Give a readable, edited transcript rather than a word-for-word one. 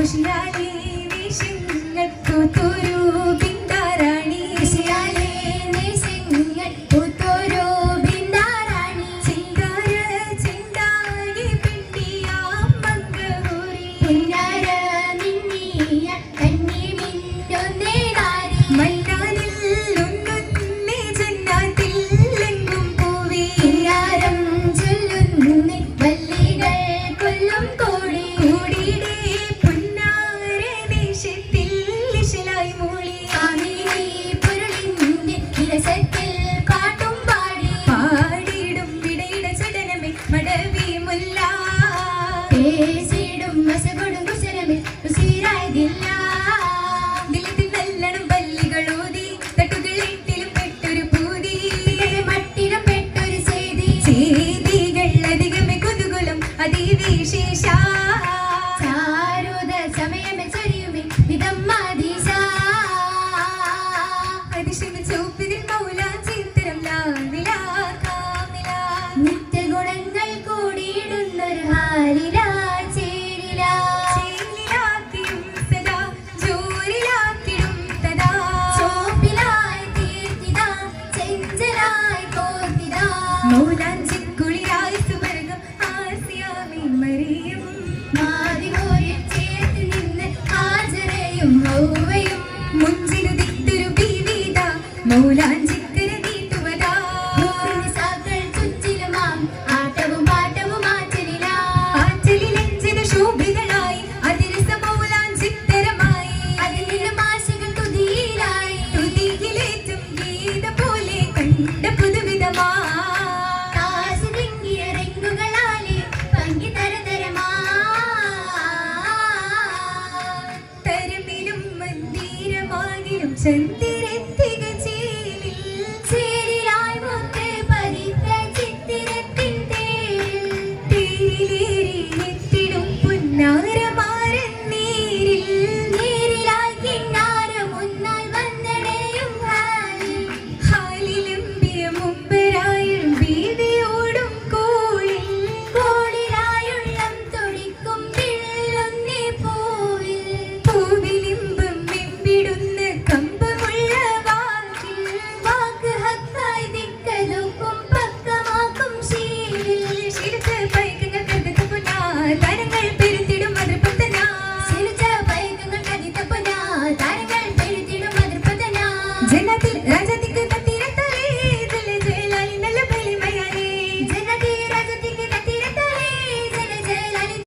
खुशियाली विशिंगत तोरो बिंदाराणी खुशियाली विशिंगत तोरो बिंदाराणी चिंगार चिंगागी पिंडिया मंगूरी पुन्नार मिन्निय कन्नी मिन्नुन्ने नारी मन्नानिल उन्नुन्ने जन्नातिल लेंगुम पूवी किन्नारम चൊല്ലുന്നെ വല്ലികൾ കൊല്ലും കോടി കൂടിയിടേ പുന്നാരെ ദേശത്തിൽ ഇശലായി മൂളി ആമിനി പൊരുളിന്റെ വിരസത്തിൽ കാട്ടും പാടി പാടിയിടും വിടയിട ചടനമേ മടവി മുല്ല പേസിടും മസകൊടും കുശലമേ ഉസീരായതില്ല ദിലത്തിൽ നല്ലണം പല്ലികളൂതി തട്ടുകളെട്ടിലും പെട്ടൊരു പൂതി മട്ടിലും പെട്ടൊരു ചെയ്തി ചെയ്തികൾ അധികമേ കുതുകുലം അതിവിശേഷ ചാരുത സമയമേ ചൊരിയുമേ വിധമ്മാദീശ അതിശയമേ ചൗപ്പിതിൽ മൗലാൻ ചിത്തരം ലാവിലാ കാമിലാ നിത്യഗുണങ്ങൾ കൂടിയിടുന്നൊരു ഹാലിലാ ചേരിലാ ചേരിലാക്കിടും സദാ ജോരിലാക്കിടും തദാ ചോപ്പിലായി തീർത്തിതാ ചെഞ്ചലായി കോർത്തിതാ മൗലാൻ ചിക്കുളിയായി സുവർഗം ആസിയാമി മറിയം മാറിപോയി ചേർത്ത് നിന്ന് ഹാജറയും ഹൗവയും മുഞ്ചിലുദിത്തൊരു ബീവിത മൗലാൻ ചിക്കര നീട്ടുവതാ നിസാക്കൾ ചുറ്റിലുമാം ആട്ടവും പാട്ടവും ആചലിലാ ആചലിലെഞ്ചിത ശോഭിതളായി അതിരസ മൗലാൻ ചിത്തരമായി അതിലും ആശകൾ തുതിയിലായി തുതിയിലേറ്റും ഗീത പോലെ കണ്ട പുതുവിധമാ കാശിതിങ്ങിയ രംഗുകളാലെ ഭംഗി തരതരമാ തരമിലും മന്ദിരമാകിലും ചന്ദിരത്തിക ചേലിൽ ചേരിലായി മുത്ത് പതിത്ത ചിത്തിരത്തിൻ തേരിൽ തേരിലേറി എത്തിടും പുന്നാരമാരൻ നീരിൽ നീരിലായി കിന്നാര മുന്നാൽ വന്നടയും ഹാലിൽ ഹാലിലെമ്പിയ മുമ്പരായും ബീവിയോടും കോളിൽ കോളിലായുള്ളം തുടിക്കും വിള്ളുന്നേ പൂവിൽ പൂവിലിമ്പം വെമ്പിടുന്ന കമ്പമുള്ള വാക്കിൽ വാക്ക് ഹക്കായി ദിക്കലൊക്കും പക്കമാക്കും ശീലിൽ ശിരത്ത് പൈക്കങ്ങൾ കരുതക്ക് പുന്നാ തരങ്ങൾ